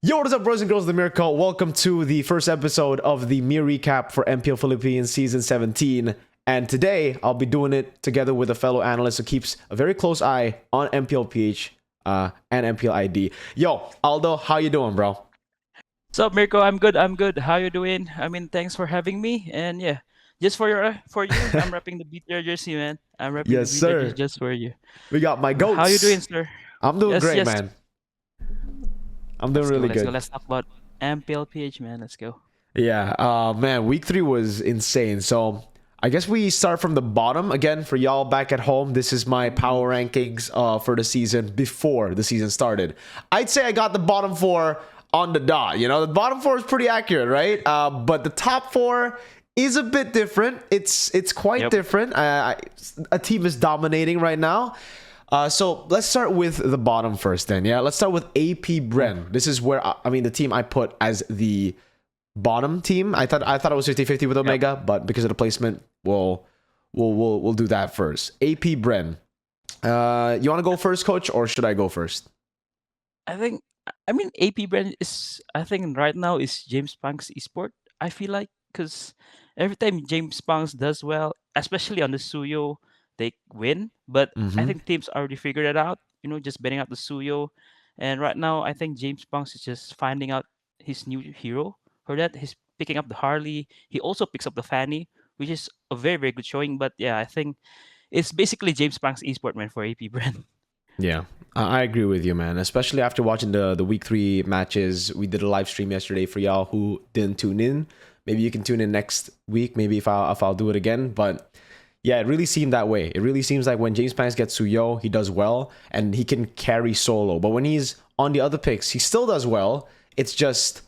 Yo, what is up, boys and girls? The Mirko. Welcome to the first episode of the Mir Recap for MPL Philippines Season 17. And today, I'll be doing it together with a fellow analyst who keeps a very close eye on TLPH and MPL ID. Yo, Aldo, how you doing, bro? What's up, Mirko? I'm good. How you doing? Thanks for having me. And yeah, just for you, I'm repping the BTR jersey, man. I'm repping the Yes, BTR jersey sir. just for you. We got my How you doing, goats. sir? I'm doing Yes, great, yes. man. I'm doing really Let's go. good. Let's talk about MPLPH, man. Let's go. Yeah, man, week 3 was insane. So I guess we start from the bottom again for y'all back at home. This is my power rankings for the season before the season started. I'd say I got the bottom 4 on the dot. You know, the bottom 4 is pretty accurate, right? But the top 4 is a bit different. It's quite different. A team is dominating right now. So let's start with the bottom first then. Yeah, let's start with APBren. This is where the team I put as the bottom team. I thought it was 50-50 with Omega, but because of the placement, we'll do that first. APBren. You want to go first, coach, or should I go first? APBren is, I think right now is James Punk's esport. I feel like because every time James Punks does well, especially on the Suyo, they win. But I think teams already figured it out. You know, just betting out the Suyo, and right now I think James Punks is just finding out his new hero. For that, he's picking up the Harley. He also picks up the Fanny, which is a very very good showing. But yeah, I think it's basically James Punk's esport, man, for APBren. Yeah, I agree with you, man. Especially after watching the week 3 matches. We did a live stream yesterday for y'all who didn't tune in. Maybe you can tune in next week. Maybe if I'll do it again. But yeah, it really seemed that way. It really seems like when James Panks gets Suyo, he does well and he can carry solo. But when he's on the other picks, he still does well. It's just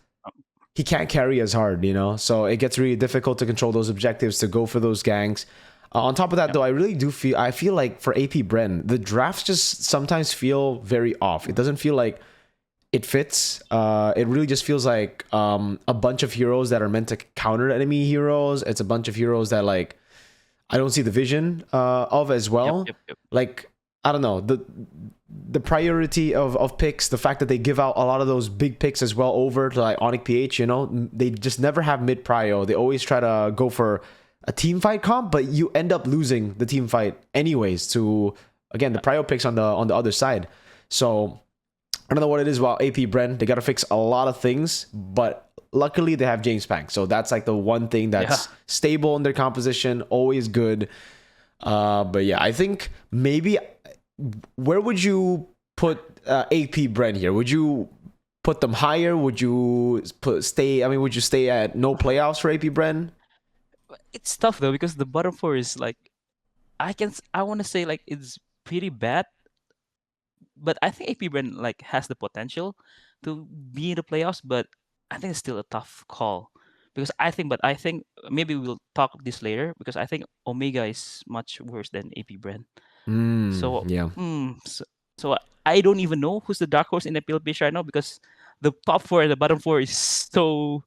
he can't carry as hard, you know? So it gets really difficult to control those objectives, to go for those gangs. On top of that, though, I feel like for APBren, the drafts just sometimes feel very off. It doesn't feel like it fits. It really just feels like a bunch of heroes that are meant to counter enemy heroes. It's a bunch of heroes that like I don't see the vision of as well. Yep. Like, I don't know, the priority of picks, the fact that they give out a lot of those big picks as well over to like ONIC PH, you know, they just never have mid prio. They always try to go for a team fight comp, but you end up losing the team fight anyways to, again, the prio picks on the other side. So I don't know what it is about APBren. They got to fix a lot of things, but luckily they have James Pank. So that's like the one thing that's stable in their composition, always good. But yeah, I think maybe where would you put APBren here? Would you put them higher? Would you stay at no playoffs for APBren? It's tough though because the bottom 4 is like I want to say like it's pretty bad, but I think APBren like has the potential to be in the playoffs, but I think it's still a tough call because I think maybe we'll talk this later because I think Omega is much worse than APBren. So, Yeah. so I don't even know who's the dark horse in the PLPH right now because the top 4 and the bottom 4 is so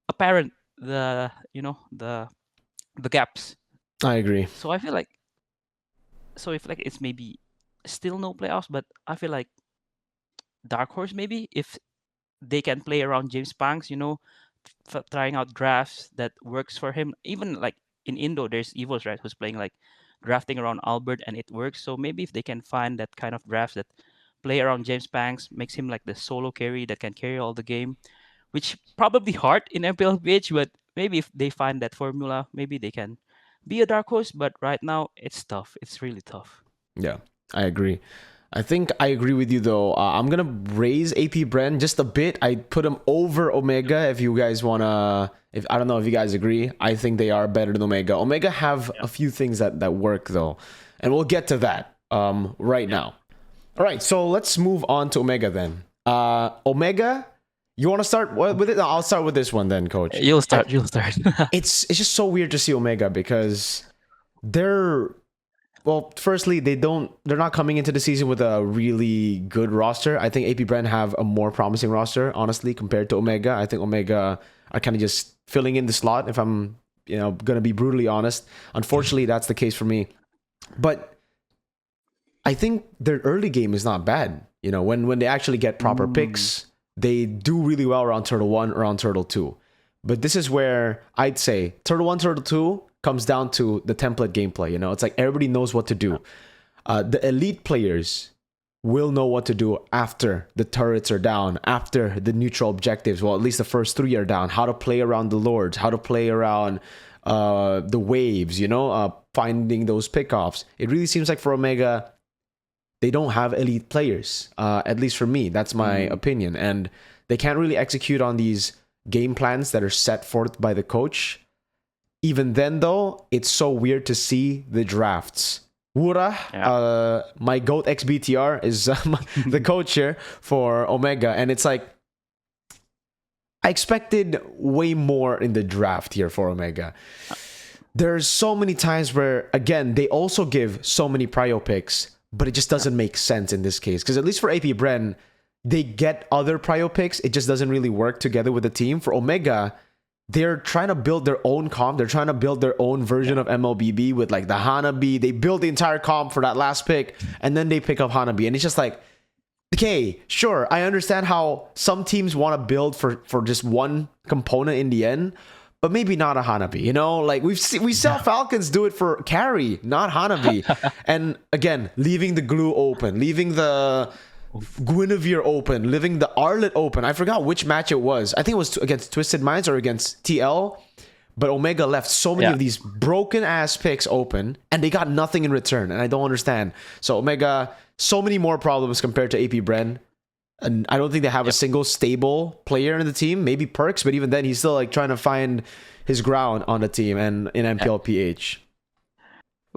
apparent. The gaps. I agree. So I feel like if like it's maybe still no playoffs, but I feel like dark horse maybe if they can play around James Panks, you know, trying out drafts that works for him. Even like in Indo, there's Evils, right, who's playing like drafting around Albert and it works. So maybe if they can find that kind of drafts that play around James Panks, makes him like the solo carry that can carry all the game, which probably hard in MPLPH, but maybe if they find that formula, maybe they can be a dark horse. But right now, it's tough. It's really tough. Yeah, I agree. I think I agree with you though. I'm gonna raise APBren just a bit. I put him over Omega. If you guys wanna, if I don't know if you guys agree. I think they are better than Omega. Omega have a few things that work though, and we'll get to that right now. All right, so let's move on to Omega then. Omega. You want to start with it? I'll start with this one then, coach. You'll start. It's just so weird to see Omega because firstly, they're not coming into the season with a really good roster. I think APBren have a more promising roster, honestly, compared to Omega. I think Omega are kind of just filling in the slot, if I'm, gonna be brutally honest. Unfortunately, that's the case for me. But I think their early game is not bad. You know, when they actually get proper picks, they do really well around Turtle 1, around Turtle 2. But this is where I'd say Turtle 1, Turtle 2 comes down to the template gameplay. You know, it's like everybody knows what to do. The elite players will know what to do after the turrets are down, after the neutral objectives. Well, at least the first 3 are down. How to play around the lords, how to play around the waves, you know, finding those pickoffs. It really seems like for Omega, they don't have elite players. At least for me, that's my opinion. And they can't really execute on these game plans that are set forth by the coach. Even then, though, it's so weird to see the drafts. Wura, my GOAT XBTR, is the coach here for Omega. And it's like, I expected way more in the draft here for Omega. There's so many times where, again, they also give so many prio picks, but it just doesn't make sense in this case. Because at least for APBren, they get other prio picks. It just doesn't really work together with the team. For Omega, they're trying to build their own comp. They're trying to build their own version of MLBB with like the Hanabi. They build the entire comp for that last pick, and then they pick up Hanabi. And it's just like, okay, sure, I understand how some teams want to build for just one component in the end, but maybe not a Hanabi. You know, like we saw Falcons do it for carry, not Hanabi. And again, leaving the glue open, leaving the Guinevere open, leaving the Arlet open. I forgot which match it was. I think it was against Twisted Minds or against TL. But Omega left so many of these broken ass picks open, and they got nothing in return. And I don't understand. So Omega, so many more problems compared to APBren. And I don't think they have a single stable player in the team. Maybe Perks, but even then, he's still like trying to find his ground on the team and in MPL PH.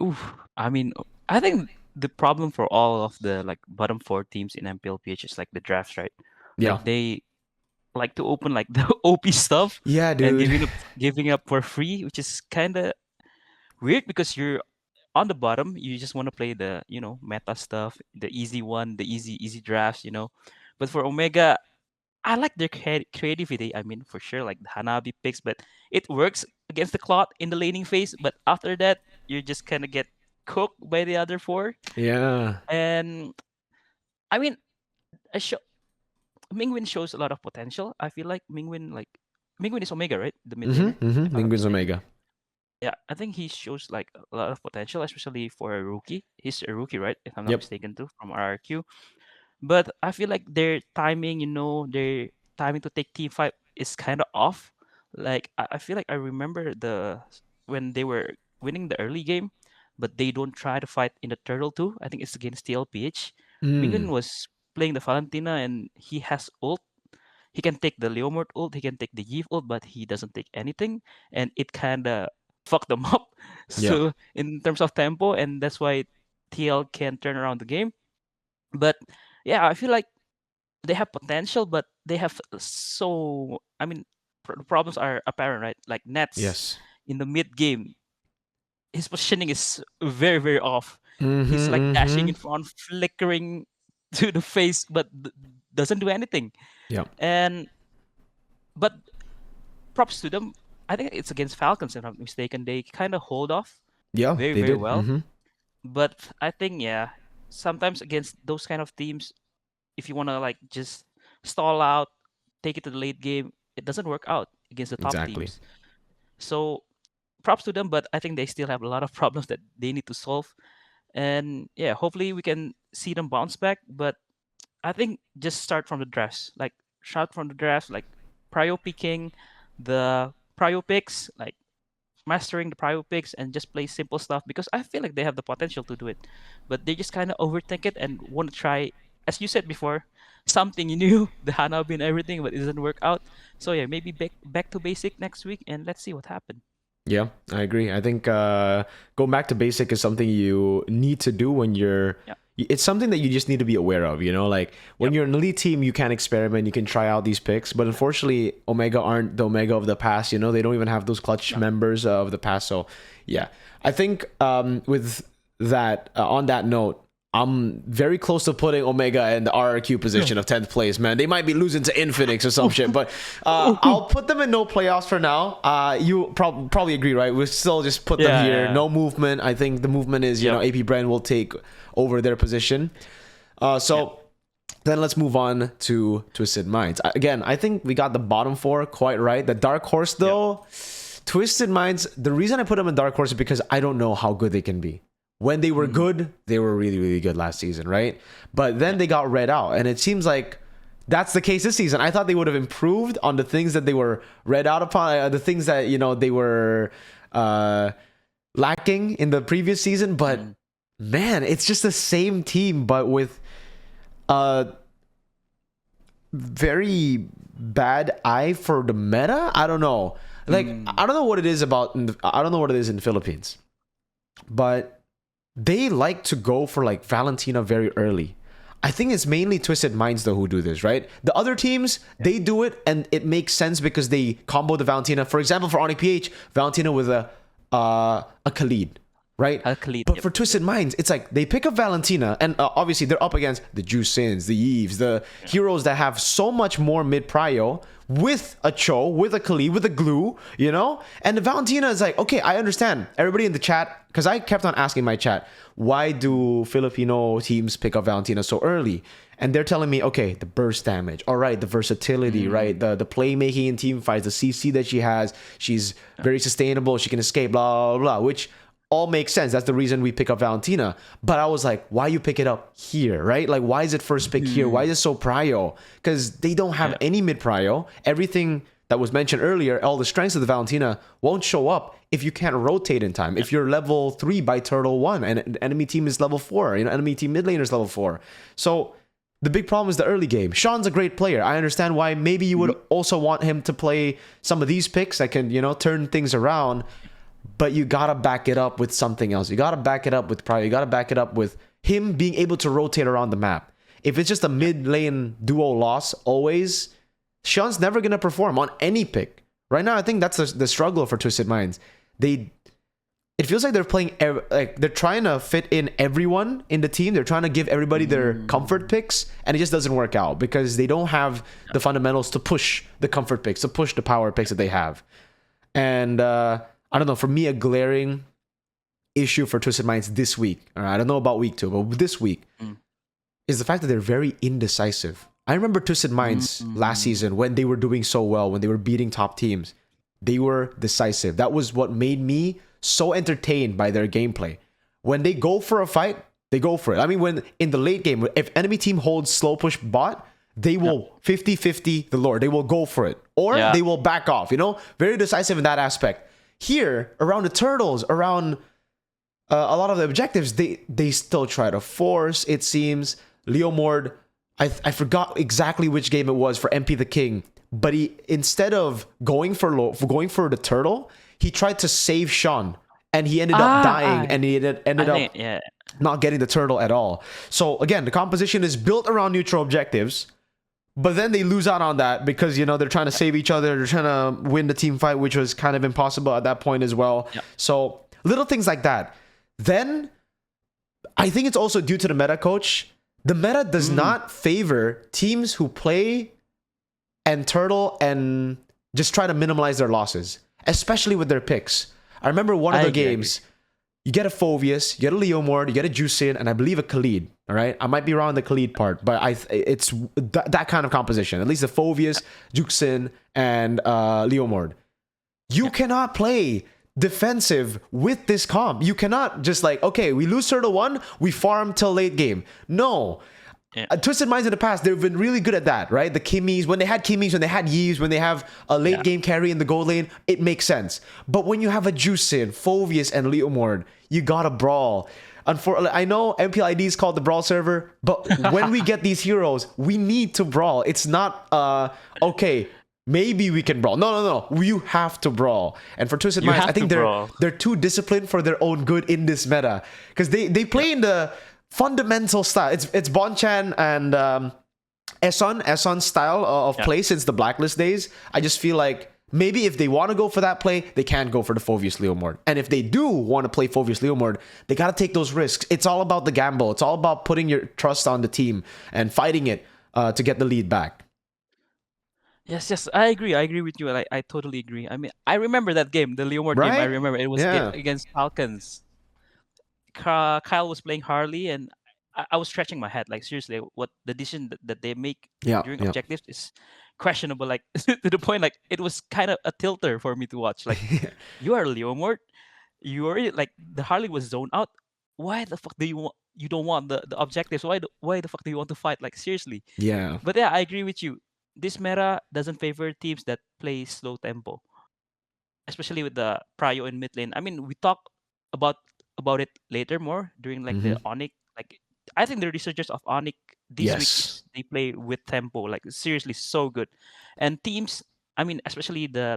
Oof. I mean, I think the problem for all of the like bottom 4 teams in MPL PH is like the drafts, right? Yeah. Like, they like to open like the OP stuff. Yeah, dude. And giving up for free, which is kind of weird because you're on the bottom. You just want to play the, you know, meta stuff, the easy one, the easy drafts, you know. But for Omega, I like their creativity. I mean, for sure, like the Hanabi picks, but it works against the clock in the laning phase. But after that, you just kind of get cooked by the other 4. Yeah. And I mean, Mingwin shows a lot of potential. I feel like Mingwin is Omega, right? The mid laner. Mingwin's Omega. Yeah, I think he shows like a lot of potential, especially for a rookie. He's a rookie, right? If I'm not mistaken, too, from RRQ. But I feel like their timing, you know, their timing to take team fight is kind of off. Like I feel like I remember when they were winning the early game, but they don't try to fight in the turtle too. I think it's against TLPH. Mingwin was playing the Valentina, and he has ult. He can take the Leomord ult, he can take the Yves ult, but he doesn't take anything, and it kind of fucked them up. So in terms of tempo, and that's why TL can turn around the game. But yeah, I feel like they have potential, but they have the problems are apparent, right? Like Nets in the mid game, his positioning is very, very off. He's like dashing in front, flickering to the face, but doesn't do anything. Yeah. But props to them. I think it's against Falcons, if I'm not mistaken. They kind of hold off. Yeah, very, very well. But I think sometimes against those kind of teams, if you want to like just stall out, take it to the late game, it doesn't work out against the top teams. So props to them, but I think they still have a lot of problems that they need to solve. And yeah, hopefully we can see them bounce back. But I think just start from the drafts, like prio picking, the prio picks, like mastering the prio picks, and just play simple stuff, because I feel like they have the potential to do it, but they just kind of overthink it and want to try, as you said before, something new, the Hanabi and everything, but it doesn't work out. So yeah, maybe back to basic next week, and let's see what happens. Yeah, I agree. I think going back to basic is something you need to do when you're... It's something that you just need to be aware of, you know? Like, when you're an elite team, you can experiment, you can try out these picks. But unfortunately, Omega aren't the Omega of the past, you know? They don't even have those clutch members of the past. So, yeah. I think with that, on that note, I'm very close to putting Omega in the RRQ position of 10th place, man. They might be losing to Infinix or some shit, but I'll put them in no playoffs for now. You probably agree, right? We'll still just put them here. Yeah. No movement. I think the movement is, you know, APBren will take over their position. Then let's move on to Twisted Minds. Again, I think we got the bottom four quite right. The dark horse, though, Twisted Minds, the reason I put them in dark horse is because I don't know how good they can be. When they were good, they were really, really good last season, right? But then they got read out, and it seems like that's the case this season. I thought they would have improved on the things that they were read out upon, the things that, they were lacking in the previous season. But man, it's just the same team, but with very bad eye for the meta. I don't know. Like, I don't know what it is I don't know what it is in the Philippines, but they like to go for like Valentina very early. I think it's mainly Twisted Minds though who do this, right? The other teams, they do it and it makes sense because they combo the Valentina. For example, for ONIC PH, Valentina with a Khalid, right? But for Twisted Minds, it's like they pick up Valentina, and obviously they're up against the Jusins, the Eves, the heroes that have so much more mid prio with a Cho, with a Khalid, with a Glue, And the Valentina is like, okay, I understand. Everybody in the chat, because I kept on asking my chat, why do Filipino teams pick up Valentina so early? And they're telling me, okay, the burst damage, all right, the versatility, right, the playmaking in team fights, the CC that she has, she's very sustainable, she can escape, blah, blah, blah, which all makes sense. That's the reason we pick up Valentina. But I was like, why you pick it up here, right? Like, why is it first pick here? Why is it so prio? Because they don't have any mid prio. Everything that was mentioned earlier, all the strengths of the Valentina won't show up if you can't rotate in time. If you're level 3 by Turtle 1 and an enemy team is level 4, enemy team mid laner is level 4. So the big problem is the early game. Sean's a great player. I understand why maybe you would also want him to play some of these picks that can, turn things around. But you gotta back it up with something else. You gotta back it up with prio. You gotta back it up with him being able to rotate around the map. If it's just a mid lane duo loss always, Sean's never gonna perform on any pick. Right now, I think that's the struggle for Twisted Minds. It feels like they're playing like they're trying to fit in everyone in the team. They're trying to give everybody their comfort picks, and it just doesn't work out because they don't have the fundamentals to push the comfort picks, to push the power picks that they have. And I don't know, for me, a glaring issue for Twisted Minds this week, I don't know about week 2, but this week, is the fact that they're very indecisive. I remember Twisted Minds last season when they were doing so well, when they were beating top teams. They were decisive. That was what made me so entertained by their gameplay. When they go for a fight, they go for it. I mean, when in the late game, if enemy team holds slow push bot, they will 50-50 the lore. They will go for it. Or they will back off, Very decisive in that aspect. Here, around the turtles, around a lot of the objectives, they still try to force, it seems. Leomord, I forgot exactly which game it was for MP the King, but he, instead of going for the turtle, he tried to save Sean, and he ended up dying, and he ended up not getting the turtle at all. So again, the composition is built around neutral objectives, but then they lose out on that because, they're trying to save each other. They're trying to win the team fight, which was kind of impossible at that point as well. Yep. So little things like that. Then I think it's also due to the meta, coach. The meta does not favor teams who play and turtle and just try to minimize their losses, especially with their picks. I remember one of the games, you get a Phoveus, you get a Leomord, you get a Juicin, and I believe a Khalid. All right, I might be wrong on the Khalid part, but it's that kind of composition. At least the Phoveus, Juicin, and Leomord. You cannot play defensive with this comp. You cannot just like, okay, we lose Turtle 1, we farm till late game. No. Twisted Minds in the past, they've been really good at that, right? The Kimmies, when they had Yeeves, when they have a late game carry in the gold lane, it makes sense. But when you have a Juicin, Phoveus, and Leomord, you gotta brawl. I know MPL ID is called the brawl server, but when we get these heroes, we need to brawl. It's not okay, maybe we can brawl. No. You have to brawl. And for Twisted Minds, I think they're too disciplined for their own good in this meta because they play in the fundamental style. It's Bonchan and Eson's style of play since the Blacklist days. I just feel like maybe if they want to go for that play, they can't go for the Phoveus Leomord. And if they do want to play Phoveus Leomord, they got to take those risks. It's all about the gamble. It's all about putting your trust on the team and fighting it to get the lead back. Yes, I agree with you. I totally agree. I mean, I remember that game, the Leomord game. I remember it was against Falcons. Kyle was playing Harley, and I was scratching my head. Like seriously, what the decision that they make Yeah, during yeah. objectives is questionable. Like to the point, like it was kind of a tilter for me to watch. Like you are Leo Mort, you already like the Harley was zoned out. Why the fuck do you want? You don't want the objectives. Why the fuck do you want to fight? Like seriously. Yeah. But yeah, I agree with you. This meta doesn't favor teams that play slow tempo, especially with the prio in mid lane. I mean, we talk about about it later more during like the Mm-hmm. ONIC. Like I think the researchers of ONIC this week Yes. is they play with tempo, like seriously so good. And teams, I mean, especially the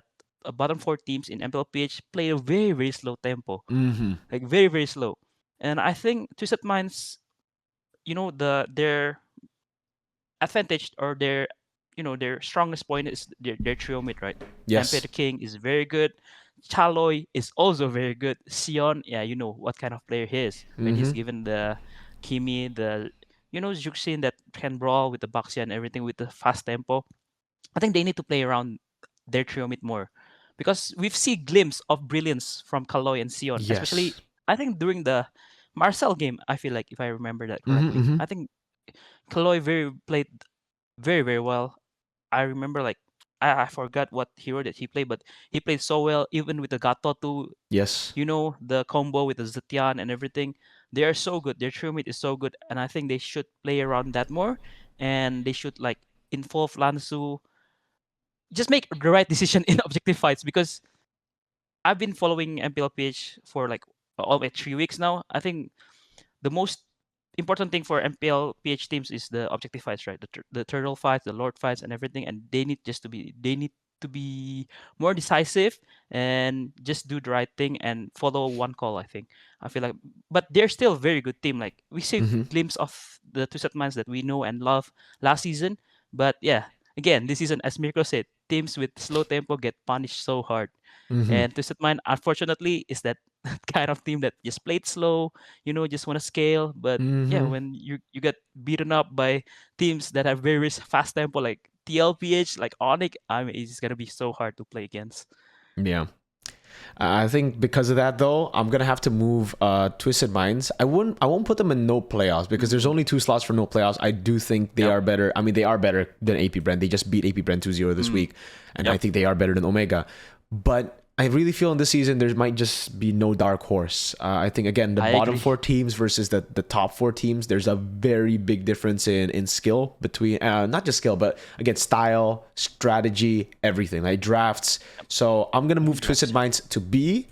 bottom four teams in MPLPH play a very very slow tempo, Mm-hmm. like very very slow. And I think Twisted Minds, their advantage or their strongest point is their trio mid, right? Yes. Empire King is very good. Chaloy is also very good. Sion, yeah, you know what kind of player he is when he's Mm-hmm. given the Kimi, the Juxin that can brawl with the Baxia and everything with the fast tempo. I think they need to play around their trio mid more because we've seen glimpse of brilliance from Kaloy and Sion, especially Yes. I think during the Marcel game. I feel like if I remember that Mm-hmm. correctly, Mm-hmm. I think Kaloy played very very well. I remember like I forgot what hero that he played, but he played so well even with the Gato too. Yes. The combo with the Zetian and everything. They are so good. Their trio mid is so good, and I think they should play around that more, and they should like involve Lansu. Just make the right decision in objective fights because I've been following MPLPH for like almost 3 weeks now. I think the most important thing for MPL PH teams is the objective fights, right? The turtle fights, the lord fights, and everything. And they need to be more decisive and just do the right thing and follow one call. I feel like, but they're still a very good team. Like we see Mm-hmm. glimpse of the Twisted Minds that we know and love last season. But yeah, again, this season, as Mirko said, teams with slow tempo get punished so hard. Mm-hmm. And Twisted Mind, unfortunately, is that kind of team that just played slow, just want to scale. But yeah, Mm-hmm. when you get beaten up by teams that have very fast tempo like TLPH, like ONIC, I mean, it's gonna be so hard to play against. Yeah. I think because of that though, I'm gonna have to move Twisted Minds. I won't put them in no playoffs because there's Mm, only 2 slots for no playoffs. I do think they yep. are better. I mean, they are better than APBren. They just beat APBren 2-0 this Mm, week, and I yep. think they are better than Omega. But I really feel in this season there might just be no dark horse. I think again the I bottom agree. 4 teams versus the top 4 teams. There's a very big difference in skill between not just skill, but again style, strategy, everything like drafts. So I'm gonna move Drafts, Twisted yep. Minds to B.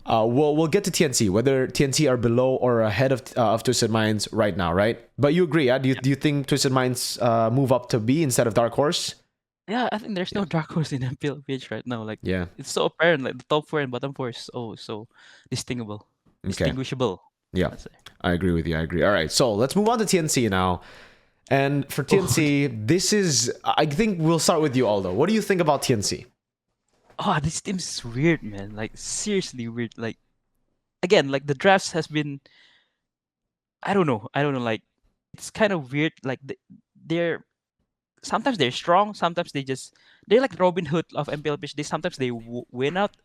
We'll get to TNC whether TNC are below or ahead of Twisted Minds right now, right? But you agree, yeah? Do you think Twisted Minds move up to B instead of Dark Horse? Yeah, I think there's Yeah, no dark horse in MPLPH right now. Like yeah. it's so apparent. Like the top four and bottom four is so distinguishable. Okay, Distinguishable. yeah. Let's say. I agree with you. I agree. All right, so let's move on to TNC now. And for Oh, TNC, this is I think we'll start with you, Aldo. What do you think about TNC? this team is weird, man. Like seriously weird. Like again, like the drafts has been I don't know. I don't know. Like it's kind of weird. Like they're sometimes they're strong. Sometimes they're like Robin Hood of MPL pitch. Sometimes they win out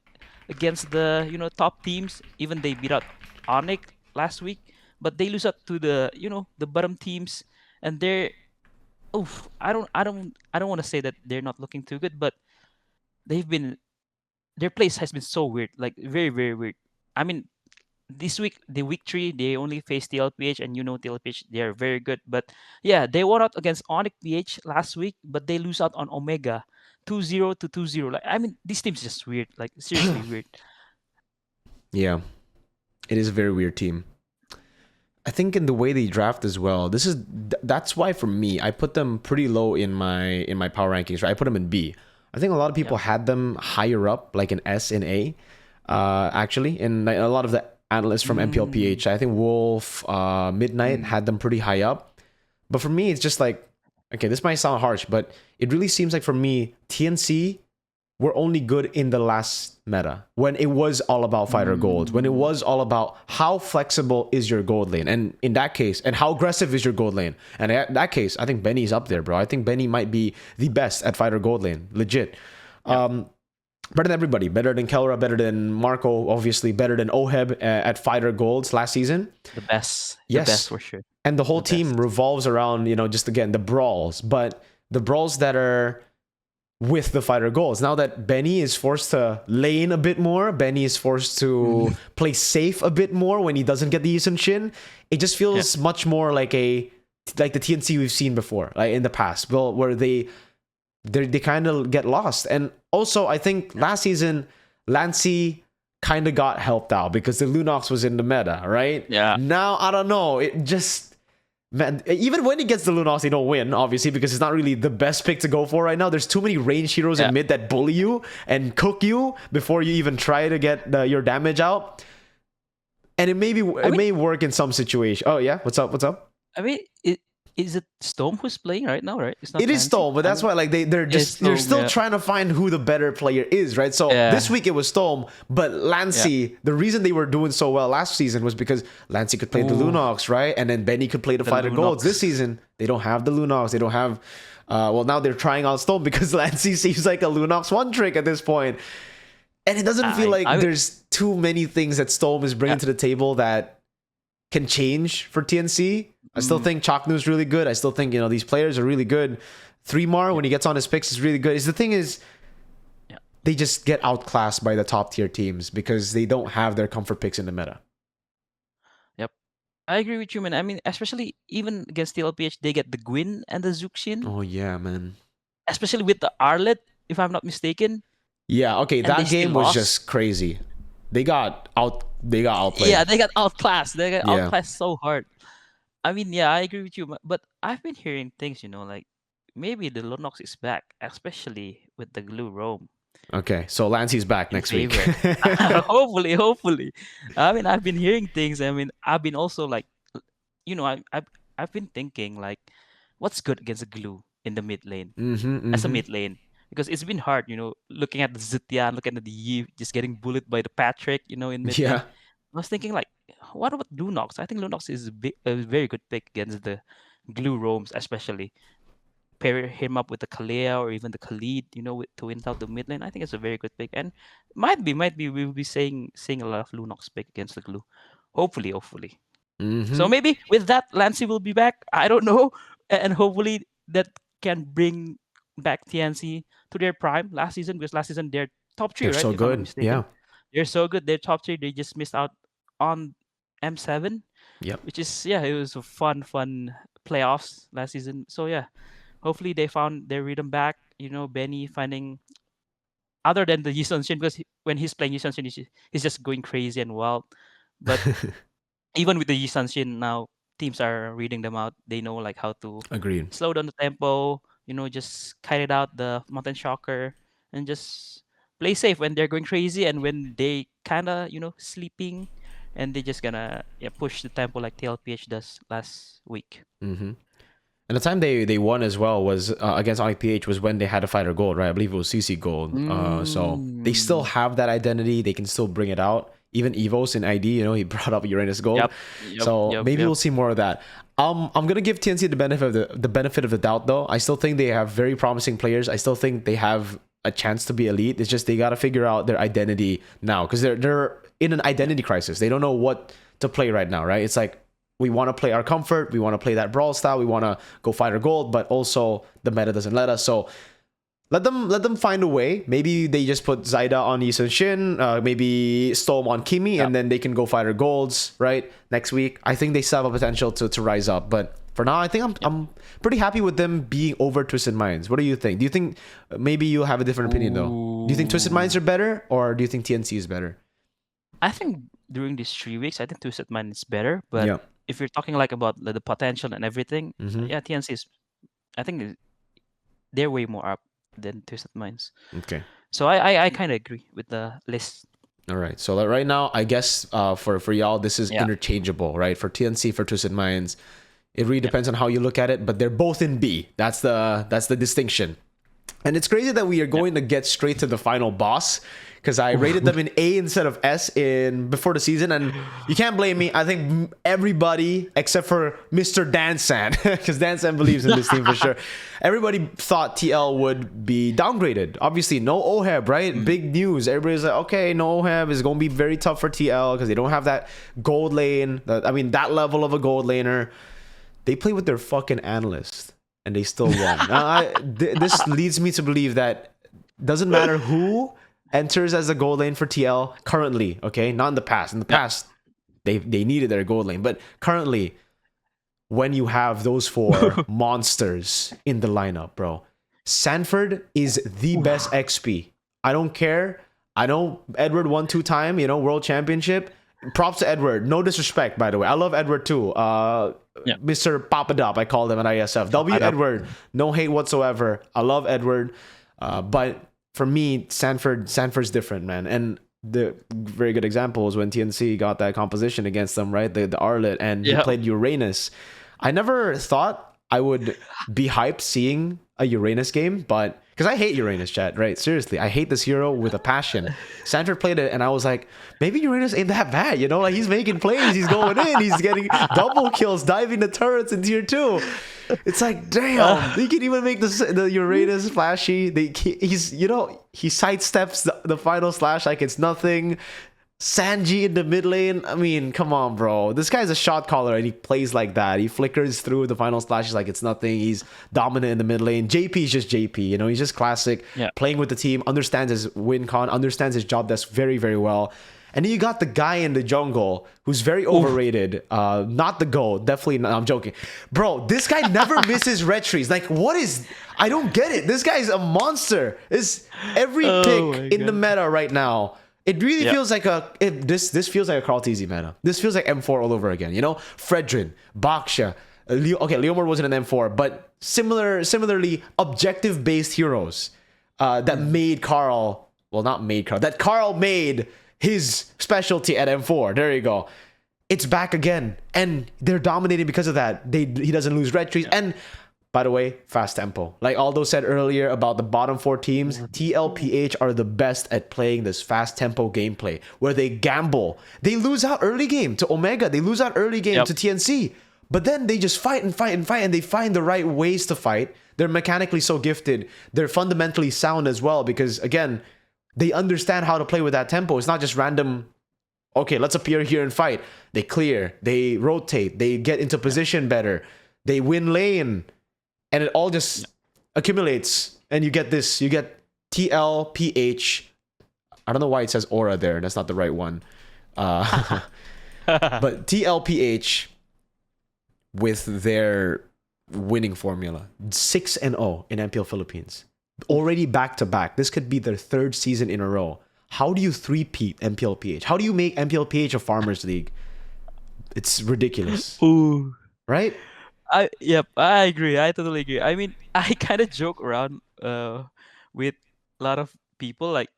against the top teams. Even they beat out ONIC last week, but they lose out to the bottom teams, and they're oof. I don't want to say that they're not looking too good, but they've been their place has been so weird. Like very very weird. I mean, this week, the week 3, they only face TLPH, and TLPH, they are very good. But yeah, they won out against ONIC PH last week, but they lose out on Omega 2-0 to 2-0. Like, I mean, this team's just weird. Like, seriously weird. Yeah, it is a very weird team. I think in the way they draft as well. That's why for me, I put them pretty low in my power rankings. Right, I put them in B. I think a lot of Yep. people had them higher up, like an S and A. Actually, and like, a lot of the analysts from Mm, MPLPH, I think Wolf, Midnight mm, had them pretty high up. But for me, it's just like, okay, this might sound harsh, but it really seems like for me, TNC were only good in the last meta when it was all about fighter gold, when it mm. was all about how flexible is your gold lane, and in that case, and how aggressive is your gold lane. And in that case, I think Benny's up there, bro. I think Benny might be the best at fighter gold lane, legit. Yep. better than everybody. Better than Kelra, better than Marco, obviously better than Oheb at Fighter Golds last season. The best. Yes. The best for sure. And the whole The team best. revolves around, just again, the brawls. But the brawls that are with the Fighter Golds. Now that Benny is forced to lane a bit more, Benny is forced to play safe a bit more when he doesn't get the Yisun Shin, it just feels much more like the TNC we've seen before, like in the past, where they kind of get lost. And also, I think last season, Lancey kind of got helped out because the Lunox was in the meta, right? Yeah. Now, I don't know. It just... Man, even when he gets the Lunox, they don't win, obviously, because it's not really the best pick to go for right now. There's too many range heroes in mid that bully you and cook you before you even try to get your damage out. And it may work in some situation. Oh, yeah? What's up? I mean, is it Storm who's playing right now, right? It's not it is Storm, but that's why they're still trying to find who the better player is, right? So this week it was Storm, but Lancey, the reason they were doing so well last season was because Lancey could play the Lunox, right? And then Benny could play the Fighter Golds. This season, they don't have the Lunox. They don't have... now they're trying out Storm because Lancey seems like a Lunox one trick at this point. And it doesn't feel like there's too many things that Storm is bringing to the table that can change for TNC. I still think Chaknu is really good. I still think, these players are really good. 3mar, when he gets on his picks, is really good. The thing is, they just get outclassed by the top tier teams because they don't have their comfort picks in the meta. Yep. I agree with you, man. I mean, especially even against TLPH, they get the Gwyn and the Zuxin. Oh, yeah, man. Especially with the Arlet, if I'm not mistaken. Yeah, okay, that game was just crazy. They got outplayed. Yeah, they got outclassed. They got outclassed so hard. I mean, I agree with you, but I've been hearing things, like maybe the Lunox is back, especially with the Glue Roam. Okay, so Lancey's back next week. Hopefully. I mean, I've been hearing things. I mean, I've been also like, I've been thinking like, what's good against a Glue in the mid lane as a mid lane? Because it's been hard, looking at the Zitian, looking at the Yi, just getting bullied by the Patrick, in mid lane. I was thinking like, what about Lunox? I think Lunox is a very good pick against the Glue Roams, especially. Pair him up with the Kalea or even the Khalid, to win out the mid lane. I think it's a very good pick. And might be we'll be seeing a lot of Lunox pick against the Glue. Hopefully. So maybe with that, Lancey will be back. I don't know. And hopefully that can bring back TNC to their prime last season, because last season they're top 3, they're right? so good. Yeah. They're so good. They're top 3. They just missed out on M7. Yep. Which is, it was a fun playoffs last season. So hopefully they found their rhythm back. Benny finding, other than the Yisun Shin, because when he's playing Yisun Shin, he's just going crazy and wild. But even with the Yisun Shin now, teams are reading them out. They know like how to slow down the tempo, just kite it out the Mountain Shocker and just play safe when they're going crazy, and when they kind of, sleeping, and they're just gonna push the tempo like TLPH does last week. And the time they won as well was against ONIC PH was when they had a Fighter Gold, right? I believe it was CC Gold. So they still have that identity. They can still bring it out. Even Evos in ID, he brought up Uranus Gold. Maybe we'll see more of that. I'm gonna give TNC the benefit of the doubt, though. I still think they have very promising players. I still think they have a chance to be elite. It's just they gotta figure out their identity now, because they're in an identity crisis. They don't know what to play right now, right? It's like, we want to play our comfort, we want to play that brawl style, we want to go Fighter Gold, but also the meta doesn't let us. So let them find a way. Maybe they just put Zaida on Yisun Shin, maybe Storm on Kimi, and then they can go Fighter Golds, right? Next week. I think they still have a potential to rise up. But for now, I think I'm pretty happy with them being over Twisted Minds. What do you think? Do you think maybe you'll have a different opinion, though? Do you think Twisted Minds are better, or do you think TNC is better? I think during these 3 weeks, I think Twisted Minds is better. But if you're talking like about the potential and everything, TNC is, I think they're way more up than Twisted Minds. Okay. So I kind of agree with the list. All right. So right now, I guess for y'all, this is interchangeable, right? For TNC, for Twisted Minds, it really depends on how you look at it. But they're both in B. That's the distinction. And it's crazy that we are going to get straight to the final boss, because I rated them in A instead of S before the season, and you can't blame me. I think everybody except for Mr. Dansan, because Dansan believes in this team for sure. Everybody thought TL would be downgraded. Obviously, no OHEB, right? Big news. Everybody's like, okay, no OHEB is going to be very tough for TL because they don't have that gold lane. That level of a gold laner. They play with their fucking analyst, and they still won. This leads me to believe that doesn't matter who enters as a gold lane for TL currently, okay? Not in the past. In the past, they needed their gold lane. But currently, when you have those four monsters in the lineup, bro, Sanford is the best XP. I don't care. I know Edward won 2-time, World Championship. Props to Edward. No disrespect, by the way. I love Edward too. Mr. Papadop, I call him at ISF. W Edward. No hate whatsoever. I love Edward. But for me, Sanford's different, man. And the very good example is when TNC got that composition against them, right? The Arlet, and he played Uranus. I never thought I would be hyped seeing a Uranus game, but because I hate Uranus, chat, right? Seriously, I hate this hero with a passion. Sanford played it, and I was like, maybe Uranus ain't that bad, Like, he's making plays, he's going in, he's getting double kills, diving the turrets in tier 2. It's like, damn, he can even make the Uranus flashy. He sidesteps the final slash like it's nothing. Sanji in the mid lane. I mean, come on, bro. This guy's a shot caller and he plays like that. He flickers through the final slashes like it's nothing. He's dominant in the mid lane. JP is just JP. He's just classic. Playing with the team, understands his win con, understands his job desk very, very well. And then you got the guy in the jungle who's very overrated. Not the GOAT. Definitely not. I'm joking. Bro, this guy never misses retries. Like, what is... I don't get it. This guy's a monster. It's every pick in the meta right now. It really feels like this feels like a Carl TZ meta. This feels like M4 all over again. Fredrin, Baksha, Leomord wasn't an M4, but similarly objective-based heroes that made Carl. Well, not made Carl. That Carl made his specialty at M4. There you go. It's back again, and they're dominating because of that. He doesn't lose red trees, and by the way, fast tempo. Like Aldo said earlier about the bottom 4 teams, TLPH are the best at playing this fast tempo gameplay where they gamble. They lose out early game to Omega. They lose out early game to TNC. But then they just fight and fight and fight, and they find the right ways to fight. They're mechanically so gifted. They're fundamentally sound as well because, again, they understand how to play with that tempo. It's not just random, okay, let's appear here and fight. They clear. They rotate. They get into position better. They win lane. And it all just accumulates, and you get TLPH. I don't know why it says Aura there. That's not the right one. But TLPH with their winning formula, 6-0 in MPL Philippines, already back to back. This could be their 3rd season in a row. How do you three-peat MPLPH? How do you make MPLPH a farmers league? It's ridiculous. Ooh. Right? I agree. I totally agree. I mean, I kind of joke around with a lot of people. Like,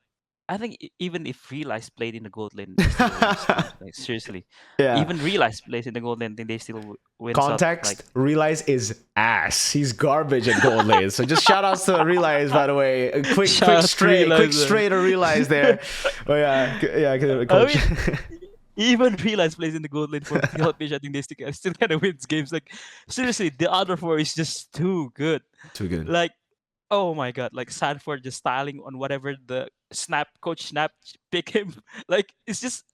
I think even if Realize played in the gold lane, they still win. Like, seriously. Yeah. Even Realize plays in the gold lane, I think they still win. Context, Realize is ass. He's garbage at gold lane. So just shout outs to Realize, by the way. A quick straight to Realize there. Oh yeah, coach. Even Realize plays in the gold lane for TLPH. I think they still kind of wins games. Like, seriously, the other 4 is just too good. Too good. Like, oh my god, like Sanford just styling on whatever the coach Snap pick him. Like, it's just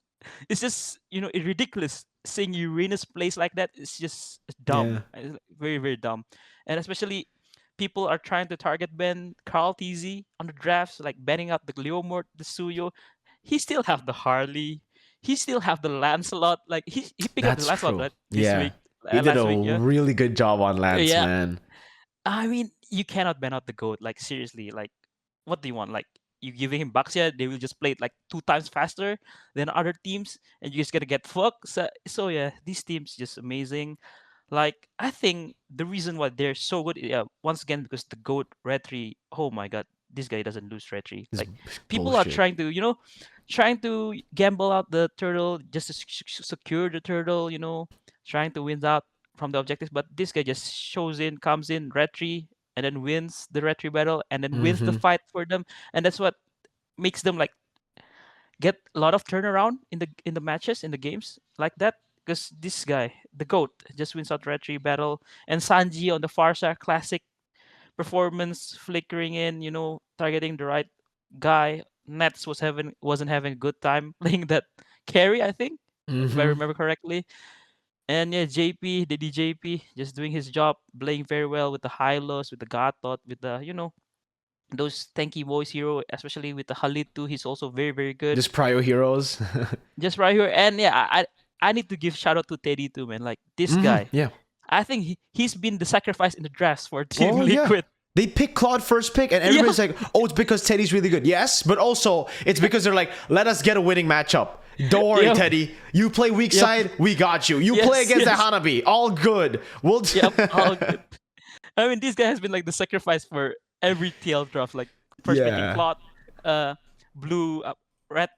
it's ridiculous. Seeing Uranus plays like that, it's just dumb. Yeah. It's very, very dumb. And especially people are trying to target ban Carl TZ on the drafts, like banning out the Leomord, the Suyo. He still have the Harley. He still have the Lancelot. Like, he picked up the Lancelot right, this week. He did a really good job on Lance, man. I mean, you cannot ban out the GOAT. Like, seriously, like, what do you want? Like, you giving him Baxia, they will just play it like 2 times faster than other teams, and you're just gonna get fucked. So yeah, these teams just amazing. Like, I think the reason why they're so good, once again, because the GOAT Retri, oh my god, this guy doesn't lose Retri. Like, people are trying to gamble out the turtle just to secure the turtle, trying to win out from the objectives, but this guy just comes in, Retri, and then wins the red 3 battle and then wins the fight for them, and that's what makes them like get a lot of turnaround in the matches in the games like that. Because this guy, the goat, just wins out red 3 battle, and Sanji on the far side, classic performance, flickering in, targeting the right guy. Nets wasn't having a good time playing that carry, I think, if I remember correctly. And yeah, JP, the DJP, just doing his job, playing very well with the high lows, with the Gatot, with the those tanky voice hero, especially with the Khalid too. He's also very very good. Just prio heroes. Just right here, and yeah, I need to give shout out to Teddy too, man. Like this guy, Yeah. I think he's been the sacrifice in the drafts for Team Oh, yeah. Liquid. They pick Claude first pick, and everybody's like, "Oh, it's because Teddy's really good." Yes, but also it's because they're like, "Let us get a winning matchup." Don't worry, Yep. Teddy. You play weak Yep. side, we got you. You Yes, play against the yes. Hanabi, all good. We'll Yep, all good. I mean, this guy has been like the sacrifice for every TL draft. Like first picking Yeah. Claude, blue, red.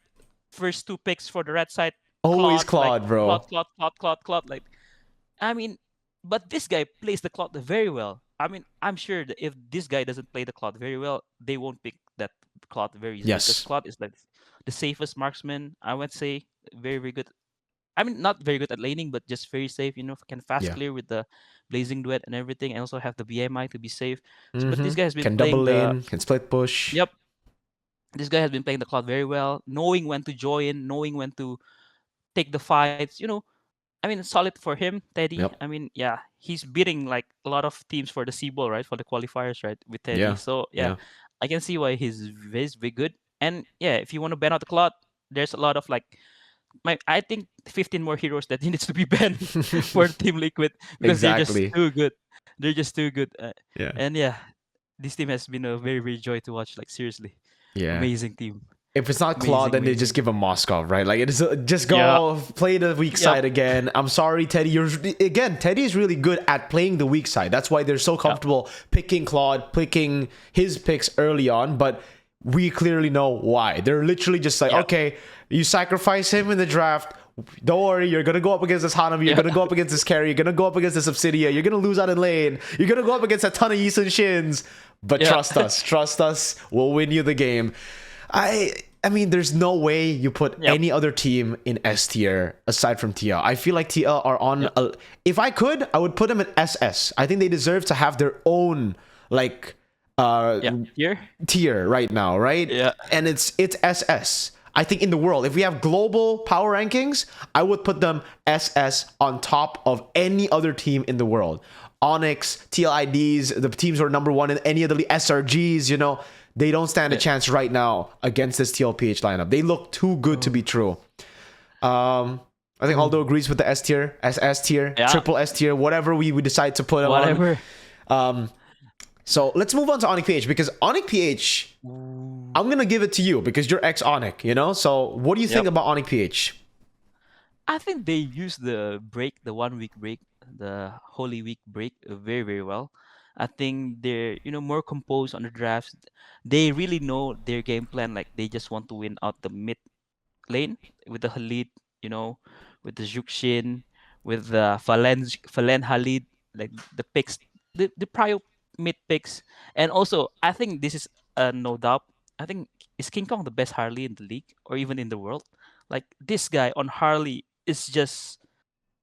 First 2 picks for the red side. Always like, Claude, bro. Claude. Like, I mean, but this guy plays the Claude very well. I mean, I'm sure that if this guy doesn't play the Claude very well, they won't pick that Claude very easily. Yes. Because Claude is like the safest marksman, I would say. Very, very good. I mean, not very good at laning, but just very safe. Can fast Yeah. clear with the blazing duet and everything, and also have the BMI to be safe. But this guy has been Can playing double the lane, can split push. Yep. This guy has been playing the Cloud very well, knowing when to join, knowing when to take the fights. I mean, solid for him, Teddy. Yep. I mean, yeah, he's beating like a lot of teams for the C-Ball, right? For the qualifiers, right? With Teddy. Yeah. So yeah, I can see why he's very good. And yeah, if you want to ban out the Cloud, there's a lot of like I think 15 more heroes that needs to be banned for Team Liquid because they're Exactly. just too good. They're just too good. Yeah. And yeah, this team has been a very, very joy to watch. Like seriously, Yeah. amazing team. If it's not Amazing, Claude, then they amazing. just give him Moskov, right? Like, it is just go Yeah. play the weak side again. I'm sorry, Teddy. Teddy's really good at playing the weak side. That's why they're so comfortable picking Claude, picking his picks early on. But we clearly know why. They're literally just like, okay, you sacrifice him in the draft. Don't worry, you're gonna go up against this Hanabi, you're gonna go up against this carry, you're gonna go up against this Obsidia, you're gonna lose out in lane, you're gonna go up against a ton of Yisun Shins. But trust us, we'll win you the game. I mean, there's no way you put any other team in S tier aside from TL. I feel like TL are on. If I could, I would put them in SS. I think they deserve to have their own like tier right now, right? Yeah. And it's SS. I think in the world, if we have global power rankings, I would put them SS on top of any other team in the world. ONIC, TLIDs, the teams who are number one in any of the SRGs, they don't stand a chance right now against this TLPH lineup. They look too good to be true. I think Aldo agrees with the S tier, SS tier, triple S tier, whatever we decide to put them on. So let's move on to ONIC PH, because ONIC PH, I'm going to give it to you because you're ex-ONIC, So what do you think about ONIC PH? I think they used the break, the 1 week break, the Holy Week break very, very well. I think they're, more composed on the drafts. They really know their game plan. Like they just want to win out the mid lane with the Khalid, with the Jukshin, with the Falen Khalid, like the picks, the prior mid picks. And also, I think this is no doubt. I think is King Kong the best Harley in the league or even in the world? Like this guy on Harley is just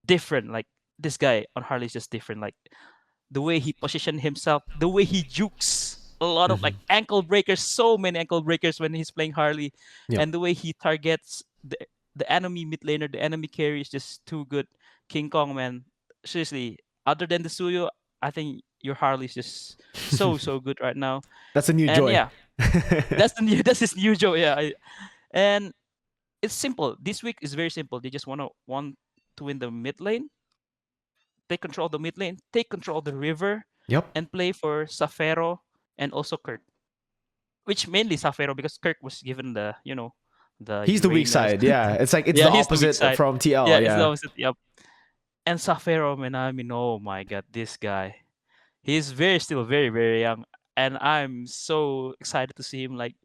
different. Like this guy on Harley is just different. Like the way he positioned himself, the way he jukes a lot of like ankle breakers, so many ankle breakers when he's playing Harley, and the way he targets the enemy mid laner, the enemy carry is just too good. King Kong, man, seriously, other than the Suyo, I think your Harley is just so good right now. That's a new joy. Yeah, that's his new joy. Yeah, and it's simple. This week is very simple. They just want to win the mid lane, take control of the mid lane, take control of the river, and play for Safero and also Kirk. Which mainly Safero, because Kirk was given the he's the weak side. Yeah, it's like the opposite from TL. Yeah, it's the opposite. Yep. And Safero, man, I mean, oh my god, this guy, he's still very, very young, and I'm so excited to see him like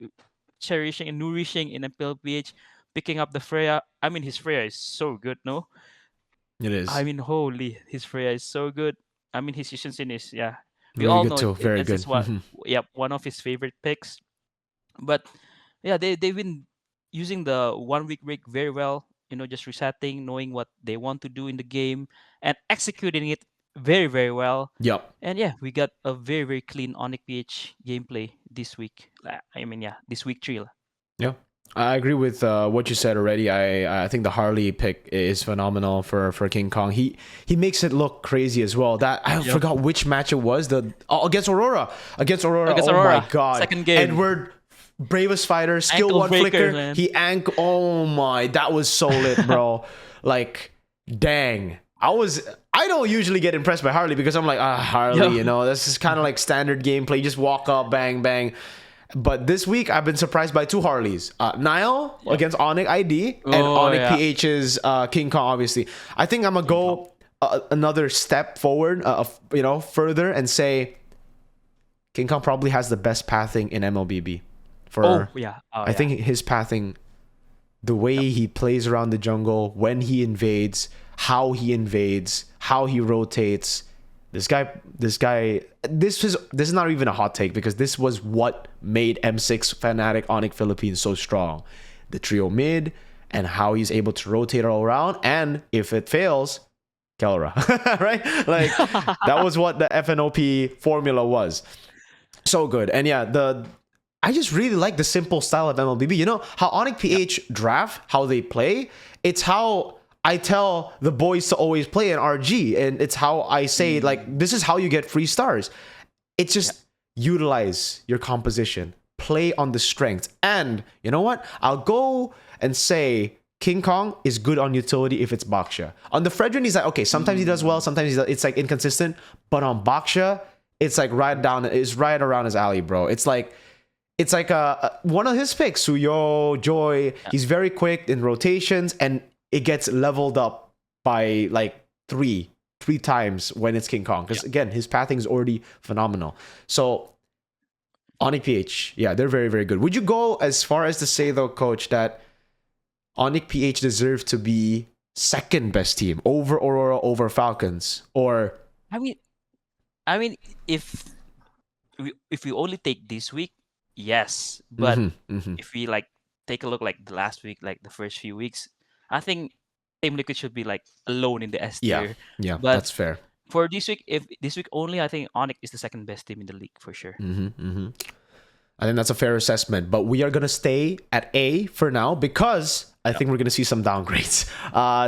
cherishing and nourishing in MPLPH, picking up the Freya. I mean, his Freya is so good, no? It is. I mean, holy, his Freya is so good. I mean, his Yushin is We Very all good know too. Very this good. is one of his favorite picks. But yeah, they've been using the 1 week break very well. Just resetting, knowing what they want to do in the game, and executing it very very well. Yep. And yeah, we got a very very clean ONIC PH gameplay this week. This week 3. Yeah, I agree with what you said already. I think the Harley pick is phenomenal for King Kong. He makes it look crazy as well. That I forgot which match it was. Against Aurora. Against Oh Aurora. my god. Second game. Edward, bravest fighter, skill Ankle one breaker, flicker. man. Oh my, that was so lit, bro. Like, dang. I don't usually get impressed by Harley because I'm like, Harley, this is kind of like standard gameplay. You just walk up, bang, bang. But this week, I've been surprised by two Harleys. Nile against ONIC ID and ONIC PH's King Kong, obviously. I think I'm going to go another step forward, further and say King Kong probably has the best pathing in MLBB. I think his pathing, the way he plays around the jungle, when he invades, how he rotates. This is not even a hot take because this was what made M6 Fnatic ONIC Philippines so strong. The trio mid and how he's able to rotate all around. And if it fails, Kelra, right? Like that was what the FNOP formula was. So good. And yeah, I just really like the simple style of MLBB. You know how ONIC PH draft, how they play? It's how I tell the boys to always play in RG, and it's how I say, like, this is how you get free stars. It's just utilize your composition, play on the strengths. And you know what? I'll go and say King Kong is good on utility if it's Baksha. On the Fredrin, he's like, okay, sometimes he does well, sometimes it's like inconsistent. But on Baksha, it's like right around his alley, bro. It's like one of his picks, Suyo, Joy. He's very quick in rotations, and it gets leveled up by like three times when it's King Kong. Because again, his pathing is already phenomenal. So ONIC PH, they're very, very good. Would you go as far as to say though, coach, that ONIC PH deserves to be second best team over Aurora, over Falcons? Or I mean, if we only take this week, yes. But if we like take a look like the last week, like the first few weeks, I think Team Liquid should be like alone in the S tier. Yeah, but that's fair. For this week, if this week only, I think ONIC is the second best team in the league for sure. I think that's a fair assessment. But we are gonna stay at A for now because I think we're gonna see some downgrades.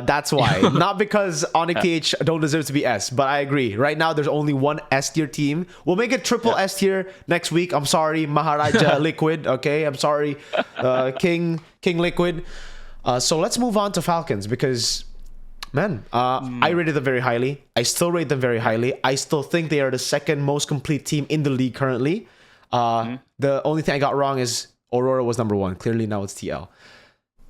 That's why, not because ONIC PH don't deserve to be S, but I agree. Right now, there's only one S tier team. We'll make it triple S tier next week. I'm sorry, Maharaja Liquid. Okay, I'm sorry, King Liquid. So let's move on to Falcons because, man, I rated them very highly. I still rate them very highly. I still think they are the second most complete team in the league currently. The only thing I got wrong is Aurora was number one. Clearly now it's TL.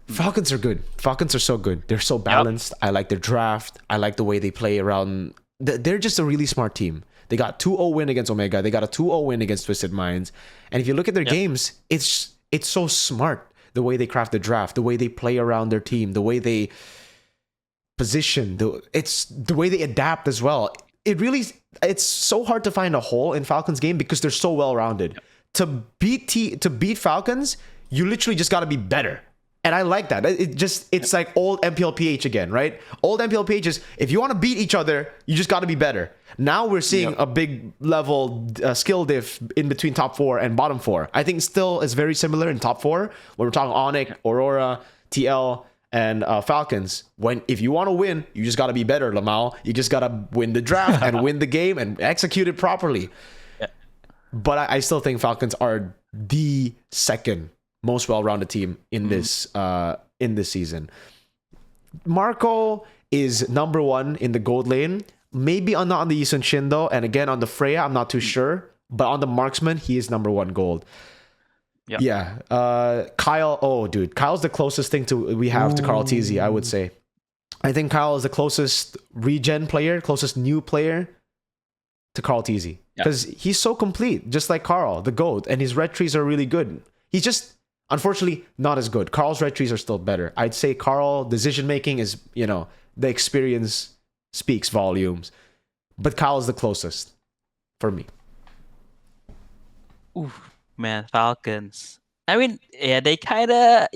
Falcons are good. Falcons are so good. They're so balanced. I like their draft. I like the way they play around. They're just a really smart team. They got 2-0 win against Omega. They got a 2-0 win against Twisted Minds. And if you look at their games, it's so smart. The way they craft the draft, the way they play around their team, the way they position, it's the way they adapt as well. It's so hard to find a hole in Falcons game because they're so well rounded. To beat Falcons, you literally just got to be better. And I like that. It's like old MPLPH again, right? Old MPLPH is, if you want to beat each other, you just got to be better. Now we're seeing a big level skill diff in between top 4 and bottom 4. I think still is very similar in top 4 when we're talking ONIC, Aurora, TL, and Falcons. If you want to win, you just got to be better, Lamau. You just got to win the draft and win the game and execute it properly. But I still think Falcons are the second most well-rounded team in this season. Marco is number 1 in the gold lane. Maybe not on the Yisun Shin though, and again on the Freya, I'm not too sure. But on the marksman, he is number 1 gold. Kyle. Oh, dude, Kyle's the closest thing we have to Carl Tizzy, I would say. I think Kyle is the closest regen player, closest new player to Carl Tizzy because he's so complete, just like Carl, the GOAT, and his red trees are really good. He's just unfortunately not as good. Carl's red trees are still better. I'd say Carl decision making is, the experience speaks volumes, but Kyle is the closest for me. Oof, man, Falcons. I mean, yeah, they kind of,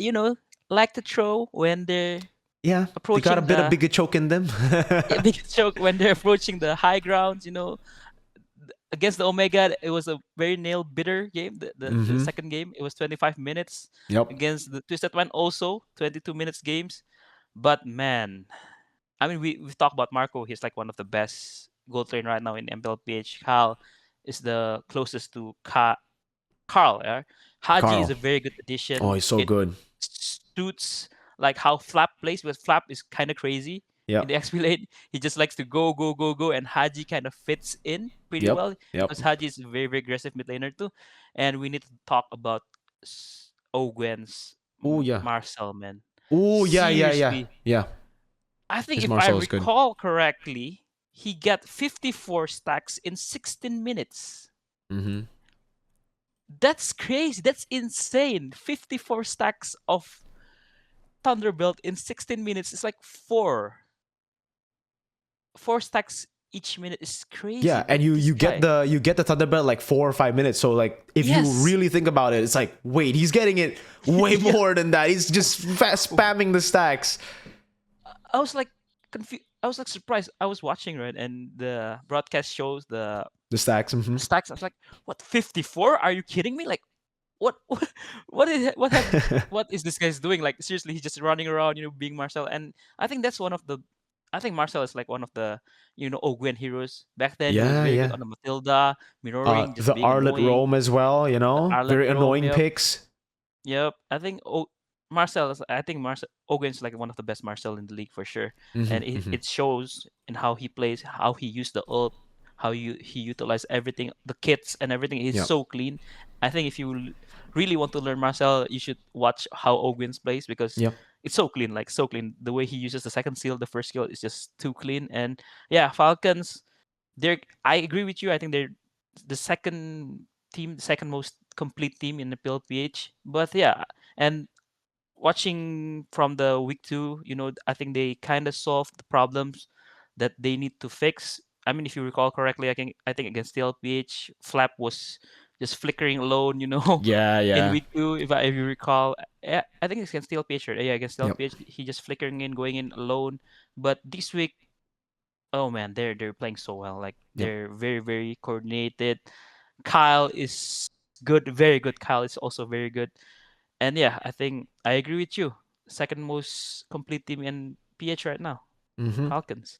like to throw when they're Yeah, they got a approaching bit of the bigger choke in them. big choke when they're approaching the high grounds. Against the Omega, it was a very nail biter game. The Mm-hmm. second game, it was 25 minutes. Yep. Against the Twisted One, also 22 minutes games. But man, I mean, we've talked about Marco. He's like one of the best goal train right now in MLBH. Cal is the closest to Carl. Yeah? Haji is Carl. a very good Oh, addition. he's so It good. suits like how Flap plays, because Flap is kind of crazy in Yep. the XP lane. He just likes to go, go, go, go, and Haji kind of fits in pretty Yep. well Yep. because Haji is a very, very aggressive mid laner too. And we need to talk about Ogwen's Oh yeah. Marcel, man. Oh yeah, yeah, yeah. Seriously, Yeah. I think His if I Marcel is good. recall correctly, he got 54 stacks in 16 minutes. Mm-hmm. That's crazy. That's insane. 54 stacks of Thunderbolt in 16 minutes is like four stacks each minute is crazy. Yeah, and But this you get guy, the Thunderbird like 4 or 5 minutes. So like if you yes, really think about it, it's like wait, he's getting it way yeah. more than that. He's just spamming the stacks. I was like confused. I was like surprised. I was watching, right, and the broadcast shows the The stacks. Mm-hmm. stacks. I was like, "What, 54? Are you kidding me? Like, what what is this guy's doing? Like, seriously, he's just running around, being Marcel." And I think that's one of the. I think Marcel is like one of the, Ogwen heroes. Back then, he was Yeah, very good yeah. on the Matilda, mirroring, just The being Arlet annoying. Rome as well, The Arlet very Rome, annoying yep. picks. Yep, I think Marcel Owen's like one of the best Marcel in the league for sure, Mm-hmm, and it, mm-hmm. it shows in how he plays, how he used the ult, he utilized everything, the kits and everything. He's Yep. so clean. I think if you really want to learn Marcel, you should watch how Owens plays because Yep. it's so clean, like so clean. The way he uses the second skill, the first skill is just too clean. And yeah, Falcons. I agree with you. I think they're the second team, the second most complete team in the PLPH. But yeah, and watching from the week 2, I think they kind of solved the problems that they need to fix. I mean, if you recall correctly, I think against TLPH, Flap was just flickering alone, Yeah, in yeah. week 2, if you recall. Yeah, I think it's against TLPH, right? Yeah, against Yep. TLPH, he just flickering in, going in alone. But this week, oh man, they're playing so well. Like Yep. they're very, very coordinated. Kyle is good, very good. Kyle is also very good. And yeah, I think I agree with you. Second most complete team in PH right now. Mm-hmm. Falcons.